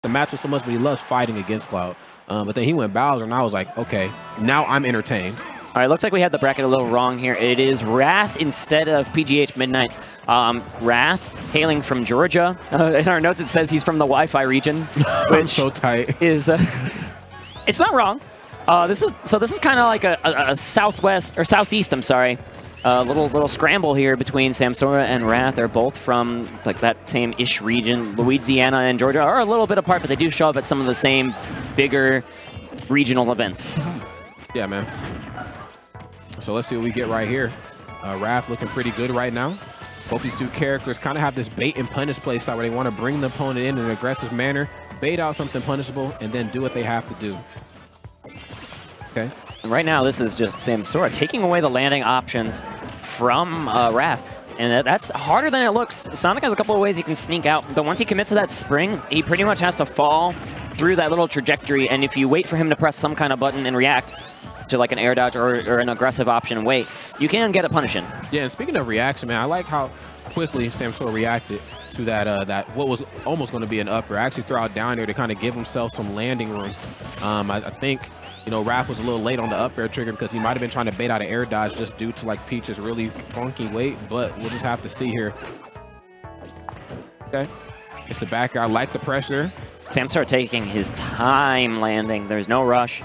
the matchup so much, but he loves fighting against Cloud. But then he went Bowser, and I was like, okay, now I'm entertained. All right, looks like we had the bracket a little wrong here. It is Wrath instead of PGH Midnight. Wrath, hailing from Georgia. In our notes, it says he's from the Wi-Fi region, which so tight. Is it's not wrong. This is kind of like a southwest or southeast. I'm sorry. Little scramble here between Samsora and Wrath. They're both from like that same-ish region. Louisiana and Georgia are a little bit apart, but they do show up at some of the same bigger regional events. Yeah, man. So let's see what we get right here. Wrath looking pretty good right now. Both these two characters kind of have this bait and punish play style where they want to bring the opponent in an aggressive manner, bait out something punishable, and then do what they have to do. Okay. And right now, this is just Samsora taking away the landing options from Wrath. And that's harder than it looks. Sonic has a couple of ways he can sneak out, but once he commits to that spring, he pretty much has to fall through that little trajectory. And if you wait for him to press some kind of button and react to like an air dodge or an aggressive option and wait, you can get it punishing. Yeah, and speaking of reaction, man, I like how quickly Samsora reacted to that what was almost going to be an upper. Actually throw it down there to kind of give himself some landing room. I think, you know, Wrath was a little late on the up air trigger because he might have been trying to bait out an air dodge just due to like Peach's really funky weight, but we'll just have to see here. Okay, it's the back air. I like the pressure. Samsora taking his time landing. There's no rush.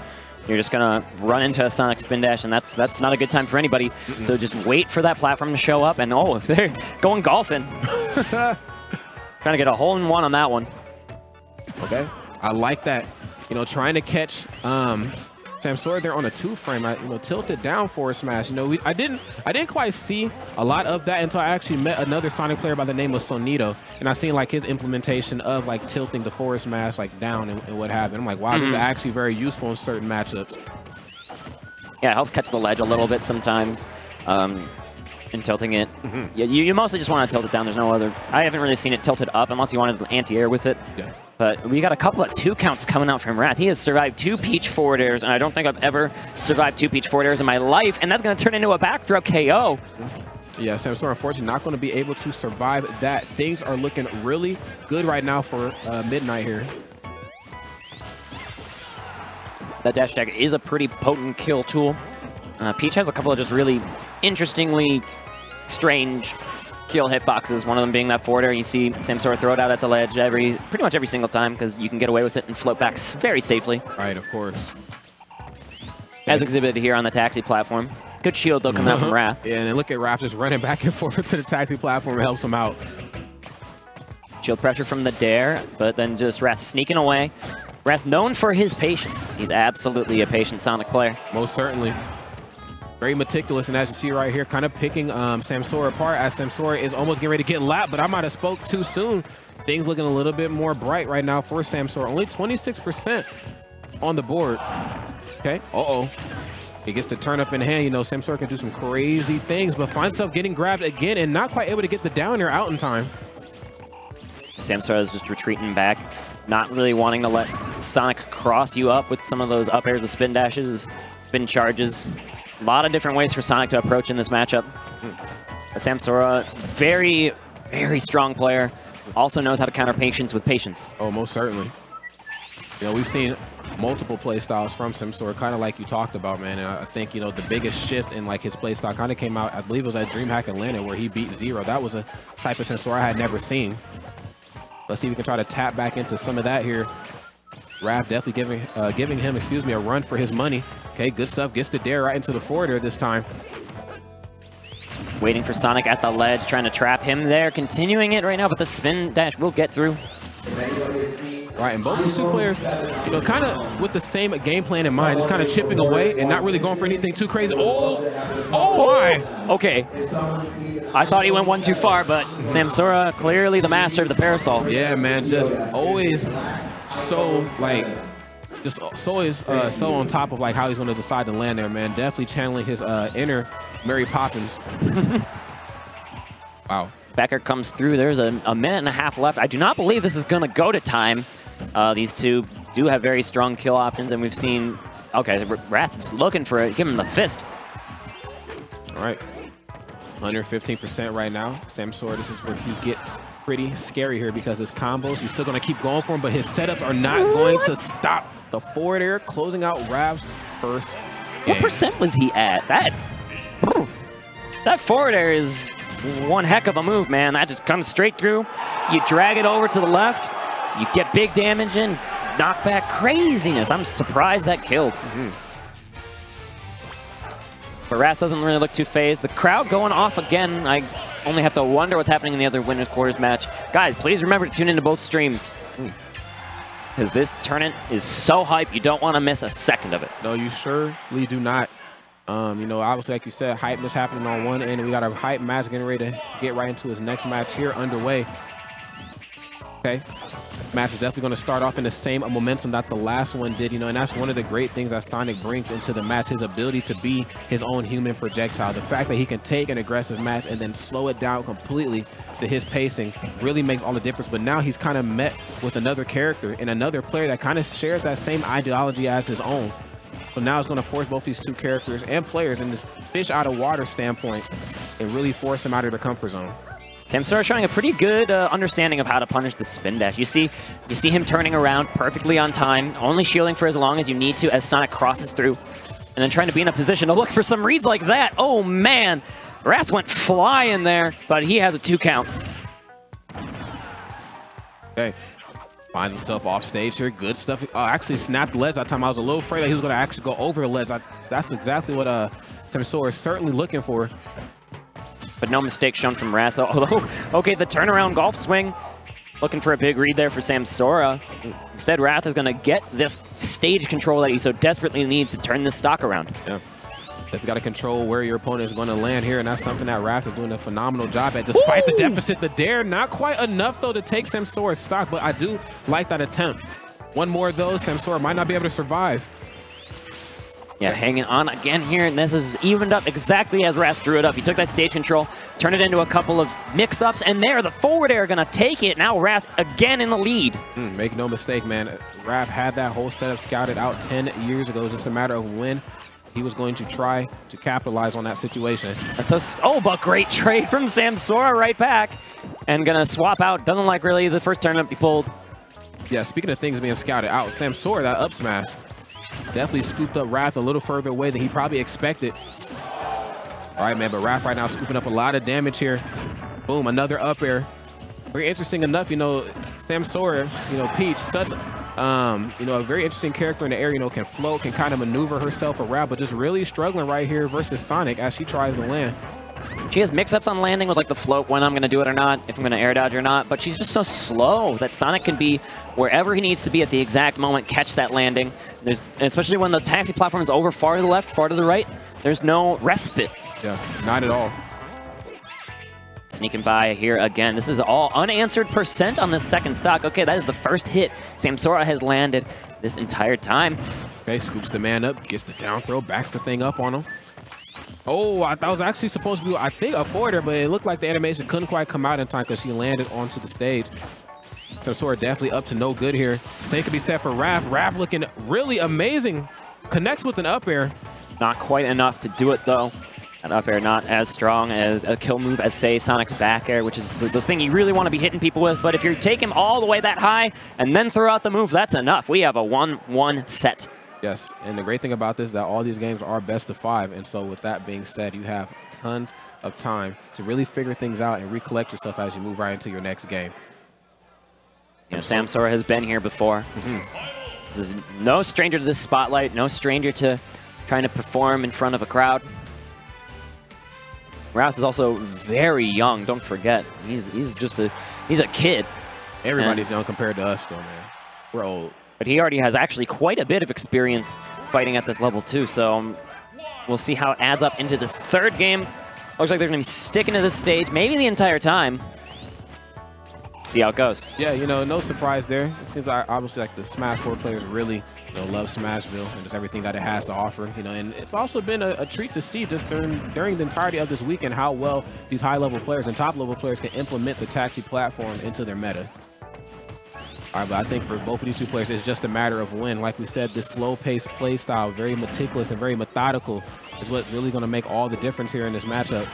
You're just gonna run into a Sonic spin dash, and that's not a good time for anybody. So just wait for that platform to show up, and oh, they're going golfing. Trying to get a hole-in-one on that one. Okay, I like that. You know, trying to catch Samsora there on a 2-frame. You know, tilted down forward smash. You know, I didn't quite see a lot of that until I actually met another Sonic player by the name of Sonito, and I seen like his implementation of like tilting the forward smash like down and what have you. I'm like, wow, this is actually very useful in certain matchups. Yeah, it helps catch the ledge a little bit sometimes. And tilting it. Yeah, you mostly just want to tilt it down. There's no other. I haven't really seen it tilted up unless you wanted anti-air with it. Yeah. But we got a couple of 2 counts coming out from Wrath. He has survived 2 Peach forward airs, and I don't think I've ever survived 2 Peach forward airs in my life, and that's going to turn into a back throw KO. Yeah, Samsora unfortunately not going to be able to survive that. Things are looking really good right now for Midnight here. That dash attack is a pretty potent kill tool. Peach has a couple of just really interestingly strange kill hitboxes, one of them being that forward air. You see Samsora throw it out at the ledge pretty much every single time because you can get away with it and float back very safely. Right, of course. As exhibited here on the taxi platform. Good shield, though, coming out from Wrath. Yeah, and then look at Wrath just running back and forth to the taxi platform. It helps him out. Shield pressure from the dare, but then just Wrath sneaking away. Wrath known for his patience. He's absolutely a patient Sonic player. Most certainly. Very meticulous, and as you see right here, kind of picking Samsora apart as Samsora is almost getting ready to get lapped, but I might have spoke too soon. Things looking a little bit more bright right now for Samsora. Only 26% on the board. Okay, he gets to turn up in hand. You know, Samsora can do some crazy things, but finds himself getting grabbed again and not quite able to get the down air out in time. Samsora is just retreating back, not really wanting to let Sonic cross you up with some of those up airs, the spin dashes, spin charges. A lot of different ways for Sonic to approach in this matchup. Samsora, very, very strong player. Also knows how to counter patience with patience. Oh, most certainly. You know, we've seen multiple play styles from Samsora, kind of like you talked about, man. And I think, you know, the biggest shift in like his play style kind of came out, I believe it was at DreamHack Atlanta where he beat Zero. That was a type of Samsora I had never seen. Let's see if we can try to tap back into some of that here. Wrath definitely giving him, a run for his money. Okay, good stuff. Gets the dare right into the forward air this time. Waiting for Sonic at the ledge, trying to trap him there. Continuing it right now, but the spin dash will get through. Right, and both these two players, you know, kind of with the same game plan in mind, just kind of chipping away and not really going for anything too crazy. Oh my! Okay. I thought he went one too far, but Samsora clearly the master of the parasol. Yeah, man, just always so like, so on top of like how he's going to decide to land there, man. Definitely channeling his inner Mary Poppins. Wow. Backer comes through. There's a minute and a half left. I do not believe this is going to go to time. These two do have very strong kill options, and we've seen, okay, Wrath is looking for it. Give him the fist. All right. Under 15% right now. Samsora, this is where he gets pretty scary here because his combos, he's still going to keep going for him, but his setups are not going to stop the forward air, closing out Rav's first game. What percent was he at? That forward air is one heck of a move, man. That just comes straight through. You drag it over to the left. You get big damage in. Knockback craziness. I'm surprised that killed. But Wrath doesn't really look too phased. The crowd going off again. I only have to wonder what's happening in the other winners quarters match. Guys, please remember to tune into both streams. Because this tournament is so hype, you don't want to miss a second of it. No, you surely do not. You know, obviously, like you said, hype is happening on one end, and we got a hype match getting ready to get right into his next match here underway. Okay. Match is definitely going to start off in the same momentum that the last one did, you know, and that's one of the great things that Sonic brings into the match, his ability to be his own human projectile. The fact that he can take an aggressive match and then slow it down completely to his pacing really makes all the difference. But now he's kind of met with another character and another player that kind of shares that same ideology as his own. So now it's going to force both these two characters and players in this fish out of water standpoint and really force them out of their comfort zone. Samsora showing a pretty good understanding of how to punish the spin dash. You see him turning around perfectly on time, only shielding for as long as you need to as Sonic crosses through, and then trying to be in a position to look for some reads like that. Oh man, Wrath went flying there, but he has a 2 count. Okay, find himself off stage here. Good stuff. Actually snapped ledge that time. I was a little afraid that he was going to actually go over the ledge. That's exactly what Samsora is certainly looking for. But no mistake shown from Wrath. Although, okay, the turnaround golf swing. Looking for a big read there for Samsora. Instead, Wrath is going to get this stage control that he so desperately needs to turn this stock around. Yeah. You've got to control where your opponent is going to land here, and that's something that Wrath is doing a phenomenal job at. Despite the deficit, the dare, not quite enough, though, to take Samsora's stock, but I do like that attempt. One more, though, Samsora might not be able to survive. Yeah, hanging on again here, and this is evened up exactly as Wrath drew it up. He took that stage control, turned it into a couple of mix-ups, and there, the forward air going to take it. Now Wrath again in the lead. Make no mistake, man. Wrath had that whole setup scouted out 10 years ago. It's just a matter of when he was going to try to capitalize on that situation. But great trade from Samsora right back. And going to swap out. Doesn't like really the first turnip he pulled. Yeah, speaking of things being scouted out, Samsora, that up smash, definitely scooped up Wrath a little further away than he probably expected. All right, man, but Wrath right now scooping up a lot of damage here. Boom, another up air. Very interesting enough, you know, Samsora, you know, Peach, such, you know, a very interesting character in the air, you know, can float, can kind of maneuver herself around, but just really struggling right here versus Sonic as she tries to land. She has mix-ups on landing with like the float, when I'm going to do it or not, if I'm going to air dodge or not, but she's just so slow that Sonic can be wherever he needs to be at the exact moment, catch that landing. Especially when the taxi platform is over far to the left, far to the right, there's no respite. Yeah, not at all. Sneaking by here again. This is all unanswered percent on the second stock. Okay, that is the first hit Samsora has landed this entire time. Okay, scoops the man up, gets the down throw, backs the thing up on him. Oh, I thought it was actually supposed to be, I think, a forwarder, but it looked like the animation couldn't quite come out in time because she landed onto the stage. Samsora definitely up to no good here. Same could be said for Wrath. Wrath looking really amazing. Connects with an up air. Not quite enough to do it, though. That up air not as strong as a kill move as, say, Sonic's back air, which is the thing you really want to be hitting people with. But if you take him all the way that high and then throw out the move, that's enough. We have a 1-1 set. Yes, and the great thing about this is that all these games are best of 5. And so with that being said, you have tons of time to really figure things out and recollect yourself as you move right into your next game. You know, Samsora has been here before. This is no stranger to this spotlight, no stranger to trying to perform in front of a crowd. Wrath is also very young, don't forget. He's a kid. Everybody's young compared to us though, man. We're old. But he already has actually quite a bit of experience fighting at this level too, so we'll see how it adds up into this third game. Looks like they're going to be sticking to this stage maybe the entire time. Let's see how it goes. Yeah, you know, no surprise there. It seems like obviously like the Smash 4 players really, you know, love Smashville and just everything that it has to offer, you know, and it's also been a treat to see just during the entirety of this weekend how well these high-level players and top-level players can implement the taxi platform into their meta. All right, but I think for both of these two players, it's just a matter of when. Like we said, this slow-paced play style, very meticulous and very methodical, is what really going to make all the difference here in this matchup.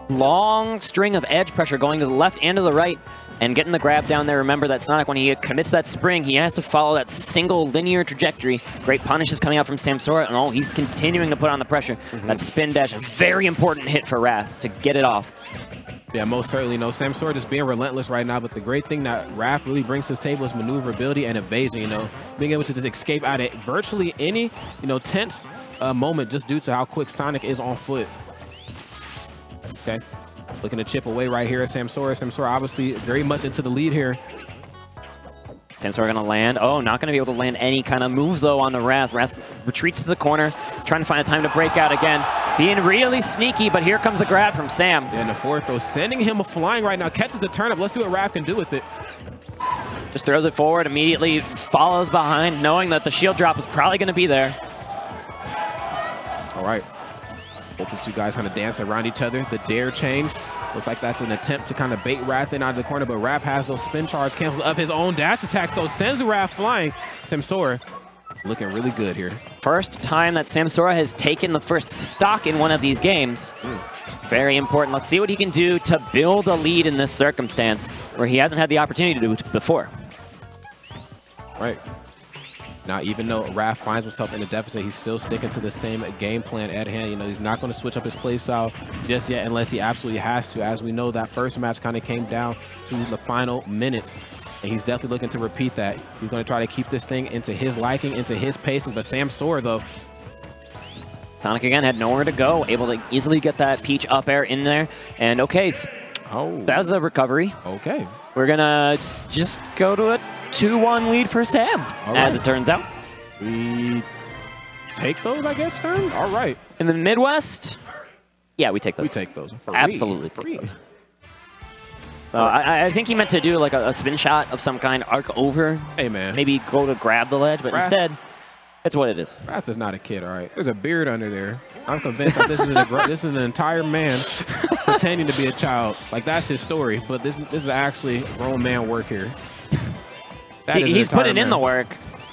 long string of edge pressure going to the left and to the right and getting the grab down there. Remember that Sonic, when he commits that spring, he has to follow that single linear trajectory. Great punishes coming out from Samsora, and oh, he's continuing to put on the pressure. That spin dash, a very important hit for Wrath to get it off. Yeah, most certainly. No, Samsora just being relentless right now, but the great thing that Wrath really brings to the table is maneuverability and evasion, being able to just escape out of virtually any, tense moment just due to how quick Sonic is on foot. Okay, looking to chip away right here at Samsora. Samsora obviously very much into the lead here. Samsora going to land. Oh, not going to be able to land any kind of moves, though, on the Wrath. Wrath retreats to the corner, trying to find a time to break out again. Being really sneaky, but here comes the grab from Sam. Yeah, and the forward throw, sending him flying right now. Catches the turnip. Let's see what Wrath can do with it. Just throws it forward, immediately follows behind, knowing that the shield drop is probably going to be there. All right. Both these two guys kind of dance around each other. The dare change. Looks like that's an attempt to kind of bait Wrath in out of the corner, but Wrath has those spin charge cancels of his own dash attack, though. Sends Wrath flying. Samsora looking really good here. First time that Samsora has taken the first stock in one of these games. Very important. Let's see what he can do to build a lead in this circumstance where he hasn't had the opportunity to do it before. Right. Now, even though Wrath finds himself in a deficit, he's still sticking to the same game plan at hand. He's not going to switch up his play style just yet unless he absolutely has to. As we know, that first match kind of came down to the final minutes, and he's definitely looking to repeat that. He's going to try to keep this thing into his liking, into his pacing, but Samsora, though. Sonic, again, had nowhere to go, able to easily get that Peach up air in there. And, okay, that was a recovery. Okay. We're going to just go to a 2-1 lead for Sam, as it turns out. We take those, I guess, turn? All right. In the Midwest, yeah, we take those. We take those. Absolutely take those. So I think he meant to do like a spin shot of some kind, arc over. Hey, man. Maybe go to grab the ledge, but instead, it's what it is. Wrath is not a kid, all right? There's a beard under there. I'm convinced that this is an entire man pretending to be a child. Like, that's his story, but this is actually grown man work here. He's putting in the work.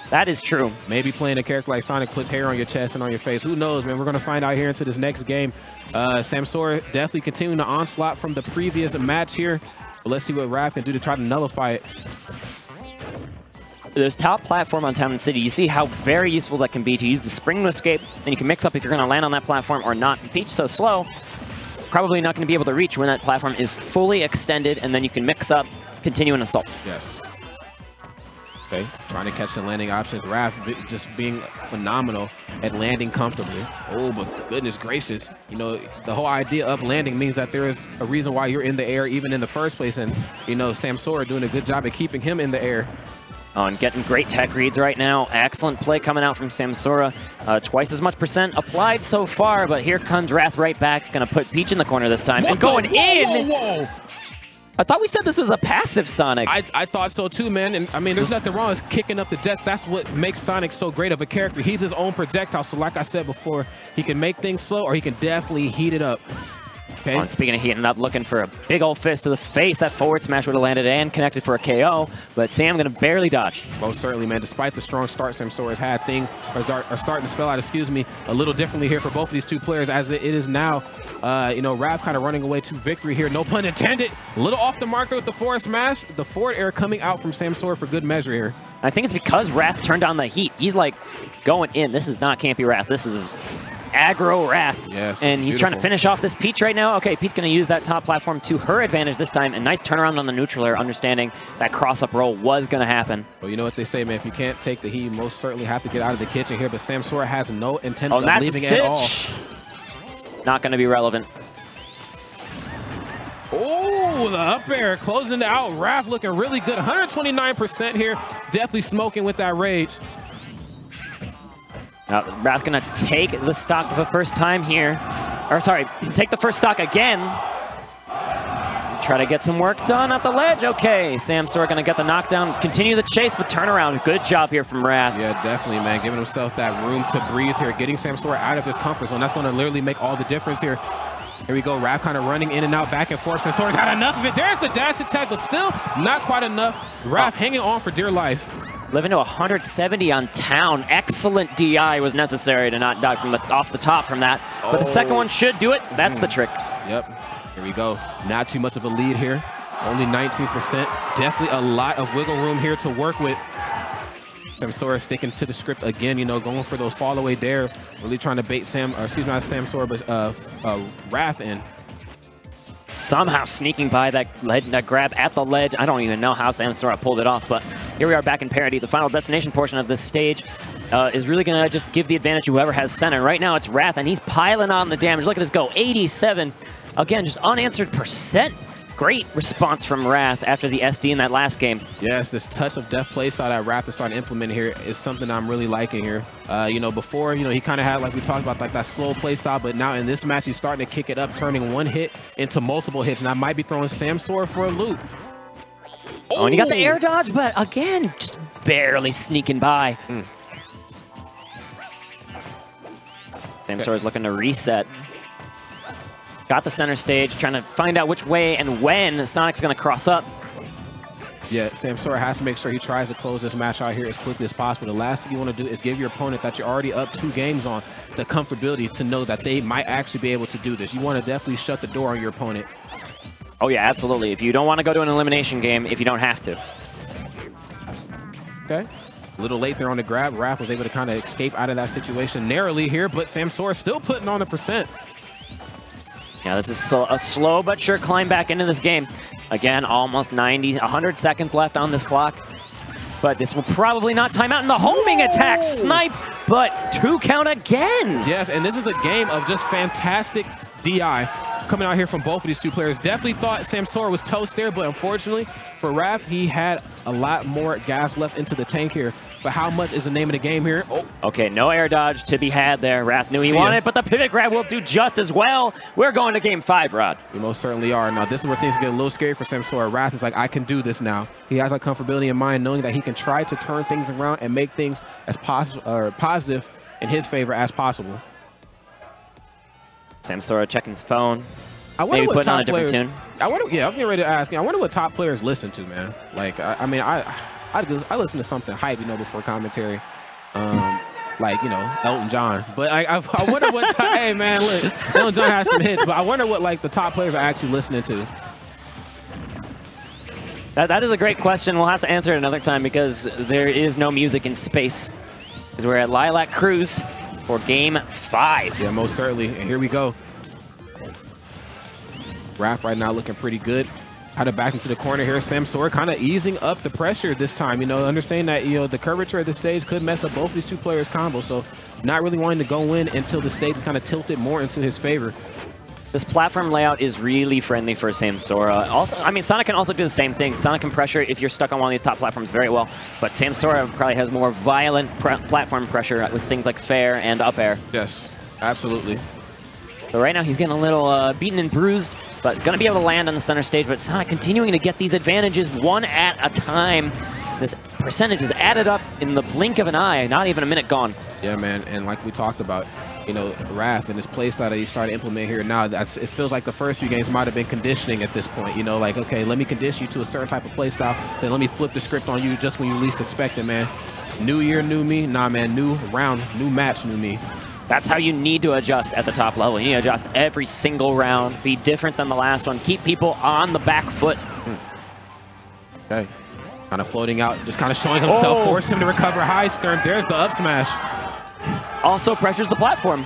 That is true. Maybe playing a character like Sonic puts hair on your chest and on your face. Who knows, man? We're going to find out here into this next game. Samsora definitely continuing the onslaught from the previous match here. But let's see what Wrath can do to try to nullify it. This top platform on Town and City, you see how very useful that can be to use the spring to escape, and you can mix up if you're going to land on that platform or not. Peach so slow, probably not going to be able to reach when that platform is fully extended, and then you can mix up, continue an assault. Yes. Okay, trying to catch the landing options. Wrath just being phenomenal at landing comfortably. Oh, but goodness gracious. The whole idea of landing means that there is a reason why you're in the air even in the first place. And, Samsora doing a good job at keeping him in the air. Oh, and getting great tech reads right now. Excellent play coming out from Samsora. Twice as much percent applied so far, but here comes Wrath right back. Going to put Peach in the corner this time. And going in! Whoa. I thought we said this was a passive Sonic. I thought so too, man. And I mean, there's nothing wrong with kicking up the jets. That's what makes Sonic so great of a character. He's his own projectile. So like I said before, he can make things slow or he can definitely heat it up. Okay. And speaking of heating up, looking for a big old fist to the face. That forward smash would have landed and connected for a KO, but Sam going to barely dodge. Most certainly, man. Despite the strong start Samsora has had, things are starting to spell out, a little differently here for both of these two players, as it is now, Wrath kind of running away to victory here. No pun intended. A little off the marker with the forward smash. The forward air coming out from Samsora for good measure here. I think it's because Wrath turned on the heat. He's like going in. This is not campy Wrath. This is aggro Wrath. Yes, and he's trying to finish off this Peach right now. Okay, Peach going to use that top platform to her advantage this time. And nice turnaround on the neutral air, understanding that cross-up roll was going to happen. Well, you know what they say, man. If you can't take the heat, you most certainly have to get out of the kitchen here. But Samsora has no intention of leaving at all. Not going to be relevant. Oh, the up air closing it out. Wrath looking really good. 129% here. Definitely smoking with that rage. Now, Wrath going to take the stock for the first time here. Or, sorry, take the first stock again. Try to get some work done at the ledge. Okay, Samsora going to get the knockdown. Continue the chase, but turn around. Good job here from Wrath. Yeah, definitely, man. Giving himself that room to breathe here. Getting Samsora out of his comfort zone. That's going to literally make all the difference here. Here we go. Wrath kind of running in and out, back and forth. Samsora's had enough of it. There's the dash attack, but still not quite enough. Wrath hanging on for dear life. Living to 170 on Town. Excellent DI was necessary to not die from off the top from that. But the second one should do it. That's the trick. Yep. Here we go. Not too much of a lead here. Only 19%. Definitely a lot of wiggle room here to work with. Samsora sticking to the script again, you know, going for those fall away dares, really trying to bait Samsora, but Wrath in. Somehow sneaking by that grab at the ledge. I don't even know how Samsora pulled it off, but here we are back in parity. The final destination portion of this stage is really going to just give the advantage to whoever has center. Right now it's Wrath, and he's piling on the damage. Look at this go, 87. Again, just unanswered percent. Great response from Wrath after the SD in that last game. Yes, this touch of death playstyle that Wrath is starting to implement here is something I'm really liking here. You know, before, you know, he kind of had, like we talked about, like that slow playstyle, but now in this match, he's starting to kick it up, turning one hit into multiple hits. And I might be throwing Samsora for a loop. Oh, and he got the air dodge, but again, just barely sneaking by. Samsora's looking to reset. Got the center stage, trying to find out which way and when Sonic's going to cross up. Yeah, Samsora has to make sure he tries to close this match out here as quickly as possible. The last thing you want to do is give your opponent that you're already up 2 games on the comfortability to know that they might actually be able to do this. You want to definitely shut the door on your opponent. Oh yeah, absolutely. If you don't want to go to an elimination game, if you don't have to. Okay. A little late there on the grab. Wrath was able to kind of escape out of that situation narrowly here, but Samsora still putting on the percent. Yeah, this is a slow but sure climb back into this game. Again, almost 100 seconds left on this clock. But this will probably not time out in the homing attack. Snipe, but 2 count again. Yes, and this is a game of just fantastic DI coming out here from both of these 2 players. Definitely thought Samsora was toast there, but unfortunately for Wrath, he had a lot more gas left into the tank here. But how much is the name of the game here? Oh. Okay, no air dodge to be had there. Wrath knew he wanted it, but the pivot grab will do just as well. We're going to game 5, Rod. We most certainly are. Now, this is where things get a little scary for Samsora. Wrath is like, I can do this now. He has like comfortability in mind, knowing that he can try to turn things around and make things as positive in his favor as possible. Samsora checking his phone. I wonder Maybe what putting top on a different players, tune. I wonder, yeah, I was getting ready to ask you. I wonder what top players listen to, man. Like, I mean, I listen to something hype, you know, before commentary. Like, you know, Elton John. But I wonder what, hey, man, look, Elton John has some hits, but I wonder what, like, the top players are actually listening to. That is a great question. We'll have to answer it another time because there is no music in space. Because we're at Lilac Cruise for game 5. Yeah, most certainly. And here we go. Wrath right now looking pretty good. Kind of back into the corner here. Samsora kind of easing up the pressure this time. You know, understanding that, you know, the curvature of the stage could mess up both these 2 players' combo. So not really wanting to go in until the stage is kind of tilted more into his favor. This platform layout is really friendly for Samsora. Also, I mean, Sonic can also do the same thing. Sonic can pressure if you're stuck on one of these top platforms very well, but Samsora probably has more violent platform pressure with things like fair and up air. Yes, absolutely. So right now he's getting a little beaten and bruised, but going to be able to land on the center stage. But Sonic continuing to get these advantages one at a time. This percentage is added up in the blink of an eye, not even a minute gone. Yeah, man, and like we talked about, you know, Wrath and his playstyle that he started to implement here now, it feels like the first few games might have been conditioning at this point. You know, like, okay, let me condition you to a certain type of playstyle, then let me flip the script on you just when you least expect it, man. New year, new me. Nah, man, new round, new match, new me. That's how you need to adjust at the top level. You need to adjust every single round, be different than the last one, keep people on the back foot. Okay. Kind of floating out, just kind of showing himself, force him to recover high. Stern, there's the up smash. Also pressures the platform.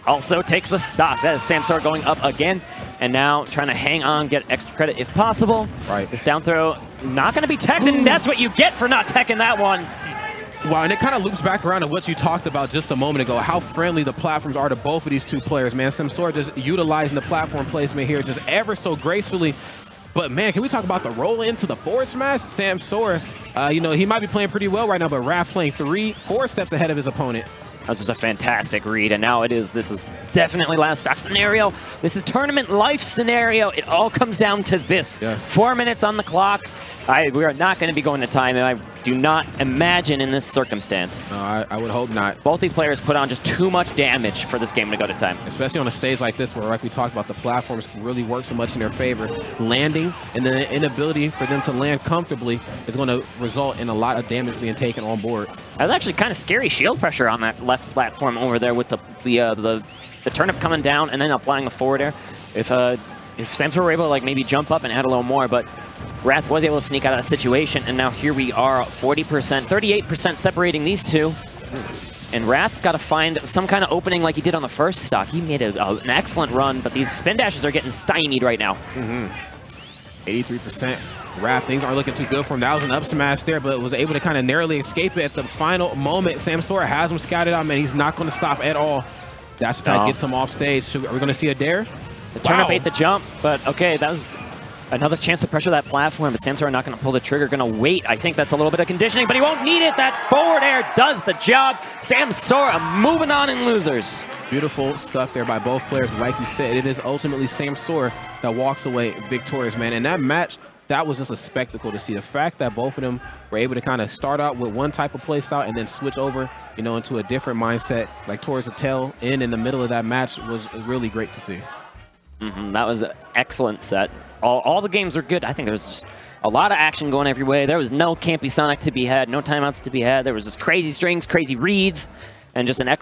Also takes a stock. That is Samsora going up again. And now trying to hang on, get extra credit if possible. Right. This down throw, not going to be teched, and that's what you get for not teching that one. Wow, and it kind of loops back around to what you talked about just a moment ago, how friendly the platforms are to both of these 2 players, man. Samsora just utilizing the platform placement here just ever so gracefully. But, man, can we talk about the roll into the forward smash? Samsora, you know, he might be playing pretty well right now, but Wrath playing 3-4 steps ahead of his opponent. That was just a fantastic read, and now this is definitely last stock scenario. This is tournament life scenario. It all comes down to this. Yes. 4 minutes on the clock. We are not going to be going to time, and I do not imagine in this circumstance. No, I would hope not. Both these players put on just too much damage for this game to go to time. Especially on a stage like this where, like we talked about, the platforms really work so much in their favor. Landing and then the inability for them to land comfortably is going to result in a lot of damage being taken on board. That's actually kind of scary shield pressure on that left platform over there with the turnip coming down and then applying a forward air. If if Samsora were able to like maybe jump up and add a little more, but Wrath was able to sneak out of that situation, and now here we are, 40%, 38% separating these two. And Wrath's got to find some kind of opening like he did on the first stock. He made an excellent run, but these spin dashes are getting stymied right now. 83%. Wrath, things aren't looking too good for him. That was an up smash there, but was able to kind of narrowly escape it at the final moment. Samsora has him scouted out, man. He's not going to stop at all. Dash attack gets him off stage. Are we going to see a dare? The turnip ate the jump, but okay, that was another chance to pressure that platform, but Samsora not going to pull the trigger, going to wait. I think that's a little bit of conditioning, but he won't need it. That forward air does the job. Samsora moving on in losers. Beautiful stuff there by both players. Like you said, it is ultimately Samsora that walks away victorious, man. And that match, that was just a spectacle to see. The fact that both of them were able to kind of start out with one type of play style and then switch over, you know, into a different mindset, like towards the tail end in the middle of that match, was really great to see. That was an excellent set. All the games are good. I think there was just a lot of action going every way. There was no campy Sonic to be had, no timeouts to be had. There was just crazy strings, crazy reads, and just an excellent